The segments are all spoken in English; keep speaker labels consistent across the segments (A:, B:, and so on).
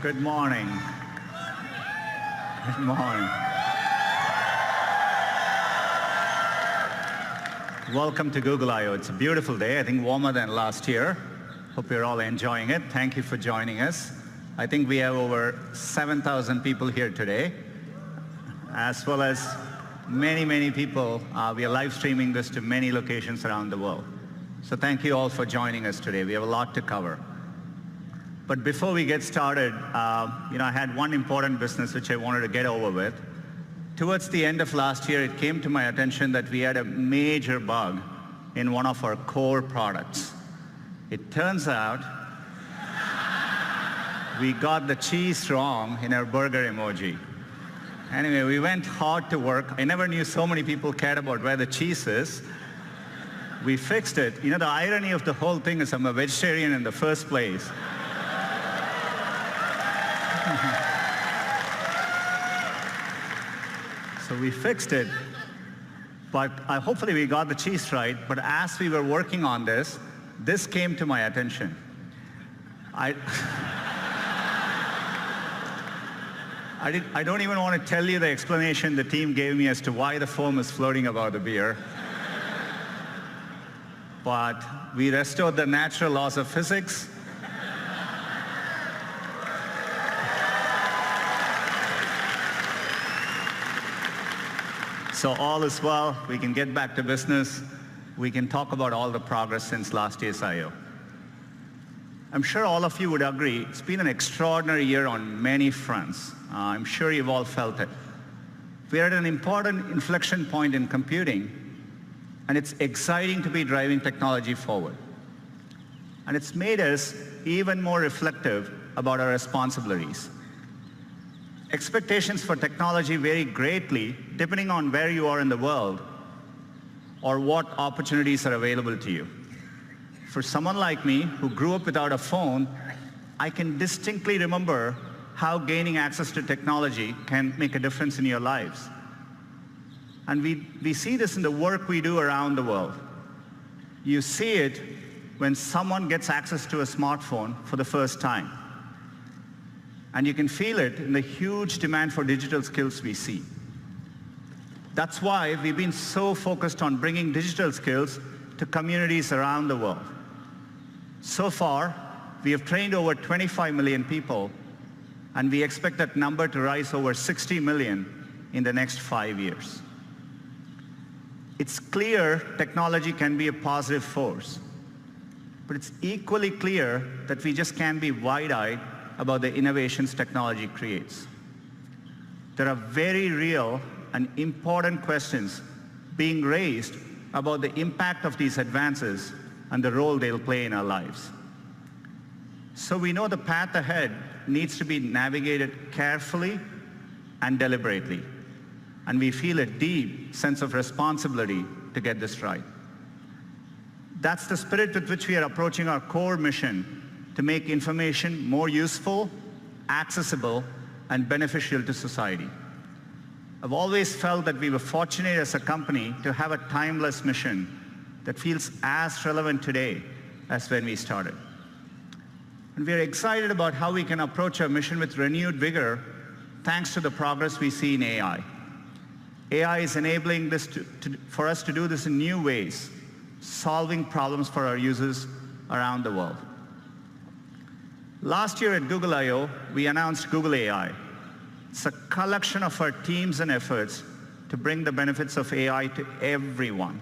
A: Good morning. Good morning. Welcome to Google I/O. It's a beautiful day, I think warmer than last year. Hope you're all enjoying it. Thank you for joining us. I think we have over 7,000 people here today, as well as many people. We are live streaming this to many locations around the world. So thank you all for joining us today. We have a lot to cover. But before we get started, I had one important business which I wanted to get over with. Towards the end of last year, it came to my attention that we had a major bug in one of our core products. It turns out we got the cheese wrong in our burger emoji. Anyway, we went hard to work. I never knew so many people cared about where the cheese is. We fixed it. The irony of the whole thing is I'm a vegetarian in the first place. So we fixed it, but hopefully we got the cheese right. But as we were working on this came to my attention. I don't even want to tell you the explanation the team gave me as to why the foam is floating above the beer. But we restored the natural laws of physics. So all is well. We can get back to business. We can talk about all the progress since last year's I/O. I'm sure all of you would agree it's been an extraordinary year on many fronts. I'm sure you've all felt it. We're at an important inflection point in computing, and it's exciting to be driving technology forward. And it's made us even more reflective about our responsibilities. Expectations for technology vary greatly depending on where you are in the world or what opportunities are available to you. For someone like me who grew up without a phone, I can distinctly remember how gaining access to technology can make a difference in your lives. And we see this in the work we do around the world. You see it when someone gets access to a smartphone for the first time. And you can feel it in the huge demand for digital skills we see. That's why we've been so focused on bringing digital skills to communities around the world. So far, we have trained over 25 million people, and we expect that number to rise over 60 million in the next 5 years. It's clear technology can be a positive force, but it's equally clear that we just can't be wide-eyed about the innovations technology creates. There are very real and important questions being raised about the impact of these advances and the role they'll play in our lives. So we know the path ahead needs to be navigated carefully and deliberately, and we feel a deep sense of responsibility to get this right. That's the spirit with which we are approaching our core mission to make information more useful, accessible, and beneficial to society. I've always felt that we were fortunate as a company to have a timeless mission that feels as relevant today as when we started. And we're excited about how we can approach our mission with renewed vigor thanks to the progress we see in AI. AI is enabling this for us to do this in new ways, solving problems for our users around the world. Last year at Google I/O, we announced Google AI. It's a collection of our teams and efforts to bring the benefits of AI to everyone.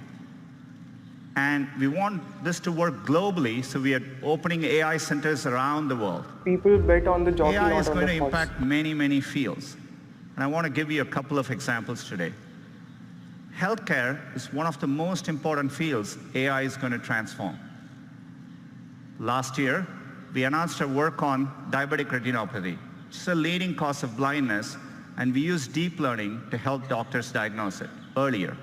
A: And we want this to work globally, so we are opening AI centers around the world.
B: People bet on the jockey,
A: AI
B: not
A: is
B: on
A: going
B: the
A: to
B: horse.
A: impact many fields. And I want to give you a couple of examples today. Healthcare is one of the most important fields AI is going to transform. Last year, we announced our work on diabetic retinopathy, which is a leading cause of blindness, and we use deep learning to help doctors diagnose it earlier.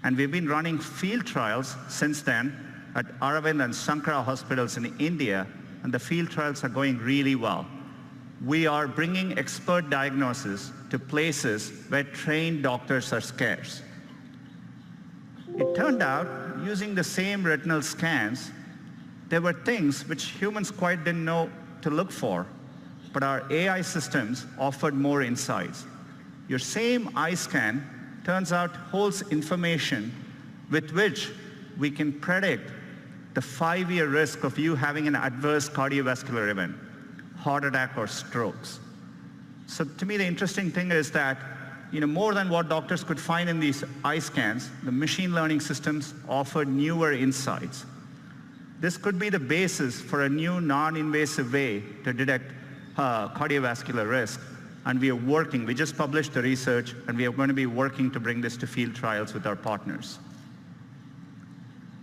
A: And we've been running field trials since then at Aravind and Sankara hospitals in India, and the field trials are going really well. We are bringing expert diagnosis to places where trained doctors are scarce. It turned out, using the same retinal scans, there were things which humans quite didn't know to look for. but our AI systems offered more insights. Your same eye scan turns out holds information with which we can predict the 5-year risk of you having an adverse cardiovascular event, heart attack or strokes. So to me, the interesting thing is that more than what doctors could find in these eye scans, the machine learning systems offer newer insights. This could be the basis for a new non-invasive way to detect cardiovascular risk. And we just published the research, and we are going to be working to bring this to field trials with our partners.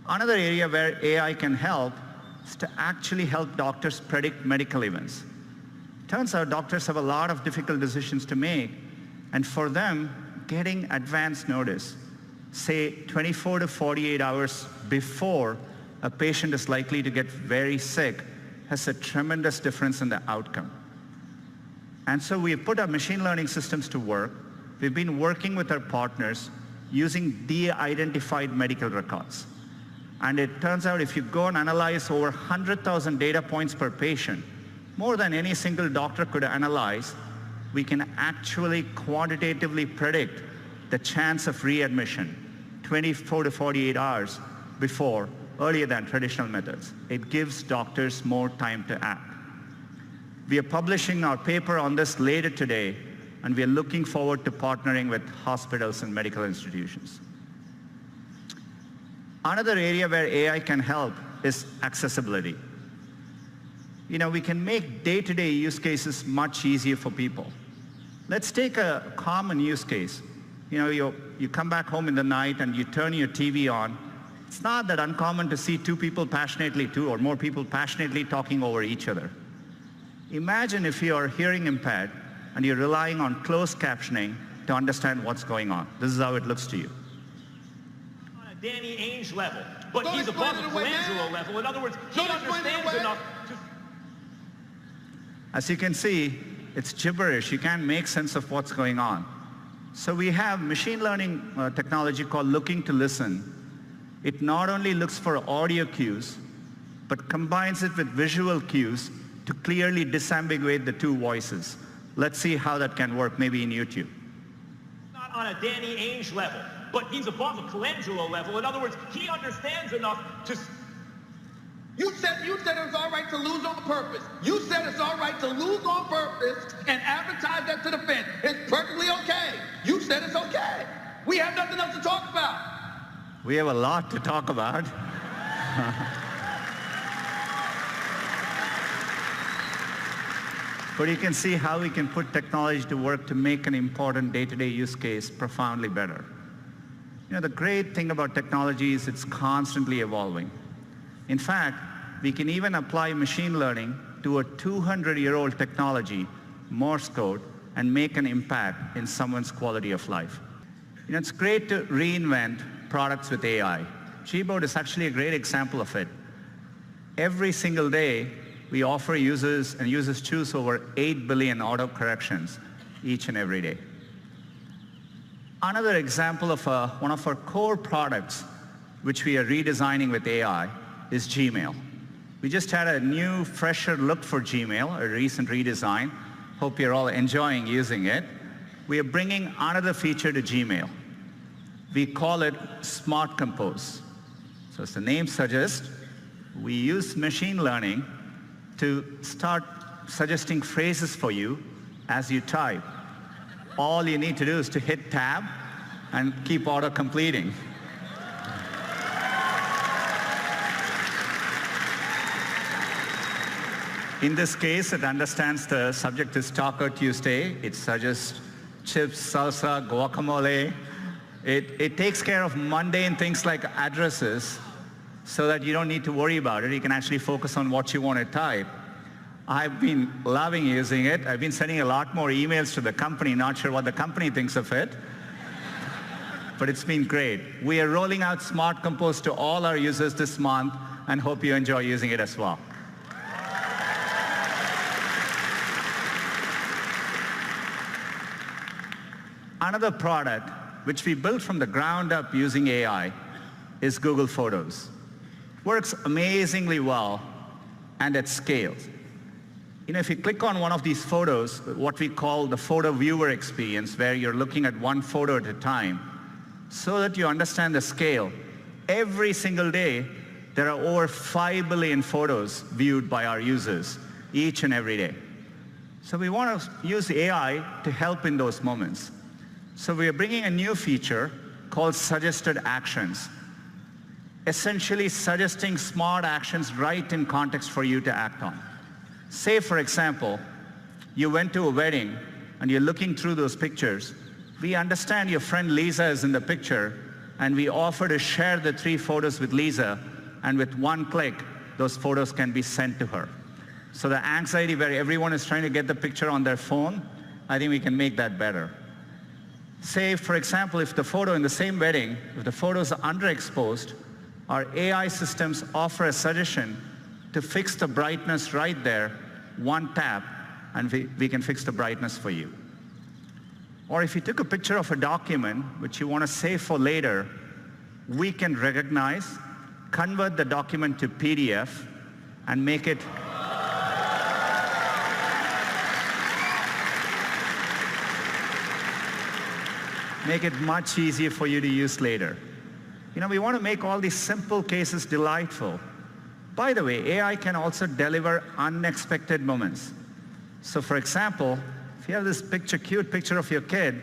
A: Another area where AI can help is to actually help doctors predict medical events. Turns out doctors have a lot of difficult decisions to make, and for them, getting advance notice, say 24 to 48 hours before a patient is likely to get very sick, has a tremendous difference in the outcome. And so we have put our machine learning systems to work. We've been working with our partners using de-identified medical records. And it turns out if you go and analyze over 100,000 data points per patient, more than any single doctor could analyze, we can actually quantitatively predict the chance of readmission 24 to 48 hours before, earlier than traditional methods. It gives doctors more time to act. We are publishing our paper on this later today, and we are looking forward to partnering with hospitals and medical institutions. Another area where AI can help is accessibility. We can make day-to-day use cases much easier for people. Let's take a common use case. You come back home in the night and you turn your TV on. It's not that uncommon to see two or more people passionately talking over each other. Imagine if you are hearing impaired and you're relying on closed captioning to understand what's going on. This is how it looks to you.
B: On a Danny Ainge level, but he's above the Colangelo level. In other words, he understands enough to...
A: As you can see, it's gibberish. You can't make sense of what's going on. So we have machine learning technology called Looking to Listen. It not only looks for audio cues, but combines it with visual cues to clearly disambiguate the two voices. Let's see how that can work, maybe in YouTube.
B: Not on a Danny Ainge level, but he's above the Colangelo level. In other words, he understands enough to...
C: You said it was all right to lose on purpose. You said it's all right to lose on purpose and advertise that to the fans. It's perfectly okay. You said it's okay. We have nothing else to talk about.
A: We have a lot to talk about. But you can see how we can put technology to work to make an important day-to-day use case profoundly better. The great thing about technology is it's constantly evolving. In fact, we can even apply machine learning to a 200-year-old technology, Morse code, and make an impact in someone's quality of life. It's great to reinvent products with AI. Gboard is actually a great example of it. Every single day, we offer users, and users choose over 8 billion auto corrections each and every day. Another example of one of our core products, which we are redesigning with AI, is Gmail. We just had a new, fresher look for Gmail, a recent redesign. Hope you're all enjoying using it. We are bringing another feature to Gmail. We call it Smart Compose. So as the name suggests, we use machine learning to start suggesting phrases for you as you type. All you need to do is to hit tab and keep auto-completing. In this case, it understands the subject is Taco Tuesday. It suggests chips, salsa, guacamole. It takes care of mundane things like addresses so that you don't need to worry about it. You can actually focus on what you want to type. I've been loving using it. I've been sending a lot more emails to the company, not sure what the company thinks of it. But it's been great. We are rolling out Smart Compose to all our users this month and hope you enjoy using it as well. Another product, which we built from the ground up using AI, is Google Photos. Works amazingly well and at scale. if you click on one of these photos, what we call the photo viewer experience, where you're looking at one photo at a time, so that you understand the scale, every single day, there are over 5 billion photos viewed by our users each and every day. So we want to use AI to help in those moments. So we are bringing a new feature called suggested actions, essentially suggesting smart actions right in context for you to act on. Say, for example, you went to a wedding and you're looking through those pictures. We understand your friend Lisa is in the picture, and we offer to share the 3 photos with Lisa, and with one click, those photos can be sent to her. So the anxiety where everyone is trying to get the picture on their phone, I think we can make that better. Say, for example, if the photo in the same wedding, if the photos are underexposed, our AI systems offer a suggestion to fix the brightness right there, one tap, and we can fix the brightness for you. Or if you took a picture of a document which you want to save for later, we can recognize, convert the document to PDF, and make it much easier for you to use later. We want to make all these simple cases delightful. By the way, AI can also deliver unexpected moments. So for example, if you have this cute picture of your kid,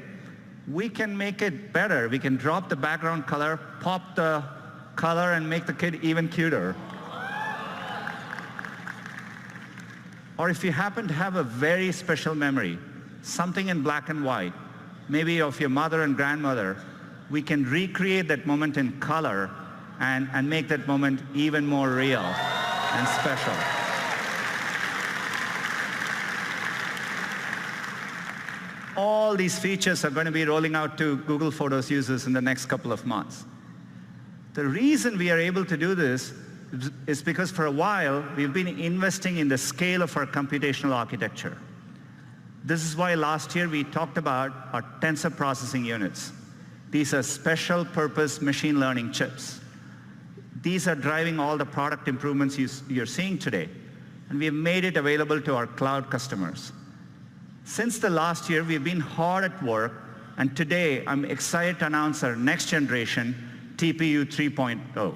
A: we can make it better. We can drop the background color, pop the color, and make the kid even cuter. Or if you happen to have a very special memory, something in black and white, maybe of your mother and grandmother, we can recreate that moment in color and make that moment even more real and special. All these features are going to be rolling out to Google Photos users in the next couple of months. The reason we are able to do this is because for a while, we've been investing in the scale of our computational architecture. This is why last year we talked about our tensor processing units. These are special purpose machine learning chips. These are driving all the product improvements you're seeing today, and we have made it available to our cloud customers. Since the last year, we've been hard at work, and today I'm excited to announce our next generation TPU 3.0.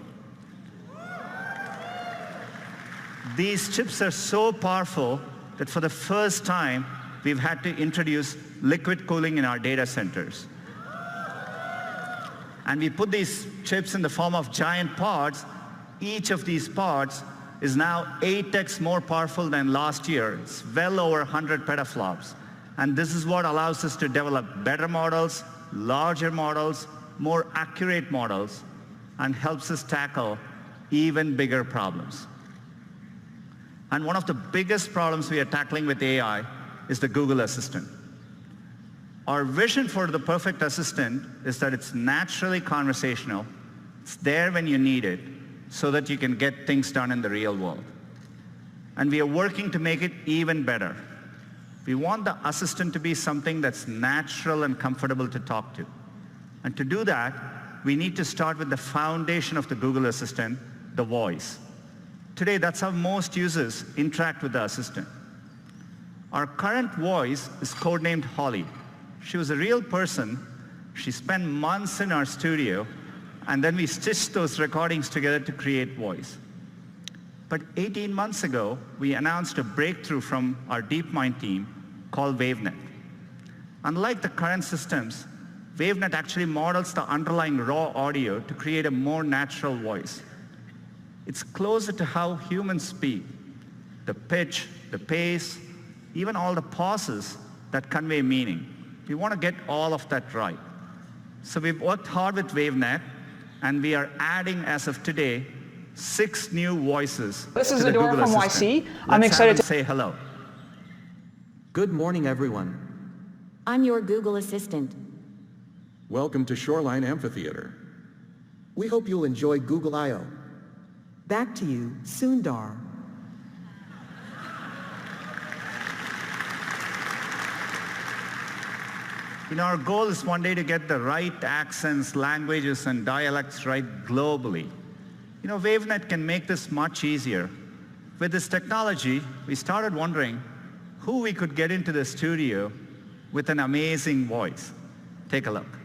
A: These chips are so powerful that for the first time, we've had to introduce liquid cooling in our data centers. And we put these chips in the form of giant pods. Each of these pods is now 8x more powerful than last year. It's well over 100 petaflops. And this is what allows us to develop better models, larger models, more accurate models, and helps us tackle even bigger problems. And one of the biggest problems we are tackling with AI is the Google Assistant. Our vision for the perfect assistant is that it's naturally conversational, it's there when you need it, so that you can get things done in the real world. And we are working to make it even better. We want the assistant to be something that's natural and comfortable to talk to. And to do that, we need to start with the foundation of the Google Assistant, the voice. Today, that's how most users interact with the assistant. Our current voice is codenamed Holly. She was a real person. She spent months in our studio, and then we stitched those recordings together to create voice. But 18 months ago, we announced a breakthrough from our DeepMind team called WaveNet. Unlike the current systems, WaveNet actually models the underlying raw audio to create a more natural voice. It's closer to how humans speak. The pitch, the pace, even all the pauses that convey meaning. We want to get all of that right. So we've worked hard with WaveNet, and we are adding, as of today, 6 new voices.
D: This is
A: the
D: Adora
A: Google
D: from
A: Assistant.
D: YC. I'm excited to
A: say hello.
E: Good morning, everyone.
F: I'm your Google Assistant.
E: Welcome to Shoreline Amphitheater. We hope you'll enjoy Google I/O. Back to you, Sundar.
A: Our goal is one day to get the right accents, languages, and dialects right globally. WaveNet can make this much easier. With this technology, we started wondering, who we could get into the studio with an amazing voice. Take a look.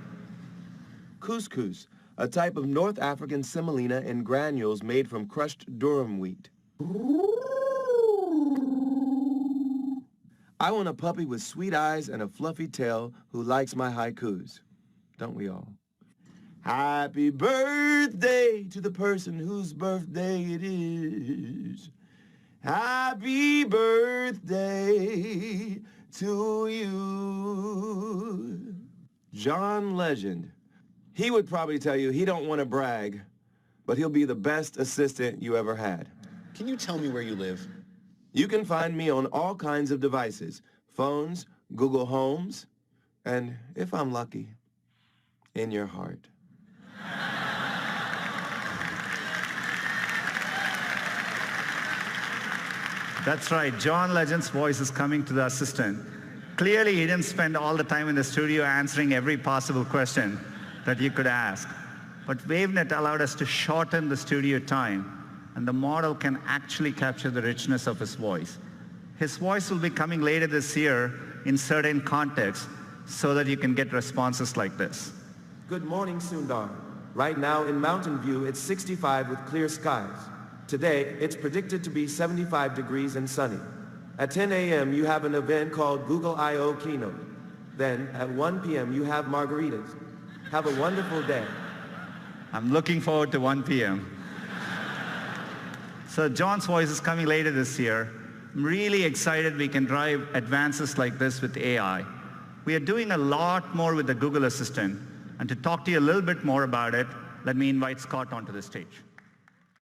D: Couscous, a type of North African semolina in granules made from crushed durum wheat. I want a puppy with sweet eyes and a fluffy tail who likes my haikus. Don't we all? Happy birthday to the person whose birthday it is. Happy birthday to you. John Legend. He would probably tell you he don't want to brag, but he'll be the best assistant you ever had.
G: Can you tell me where you live?
D: You can find me on all kinds of devices, phones, Google Homes, and if I'm lucky, in your heart.
A: That's right, John Legend's voice is coming to the assistant. Clearly, he didn't spend all the time in the studio answering every possible question that you could ask. But WaveNet allowed us to shorten the studio time, and the model can actually capture the richness of his voice. His voice will be coming later this year in certain contexts so that you can get responses like this.
D: Good morning, Sundar. Right now in Mountain View, it's 65 with clear skies. Today, it's predicted to be 75 degrees and sunny. At 10 a.m., you have an event called Google I/O Keynote. Then, at 1 p.m., you have margaritas. Have a wonderful day.
A: I'm looking forward to 1 p.m. So John's voice is coming later this year. I'm really excited we can drive advances like this with AI. We are doing a lot more with the Google Assistant. And to talk to you a little bit more about it, let me invite Scott onto the stage.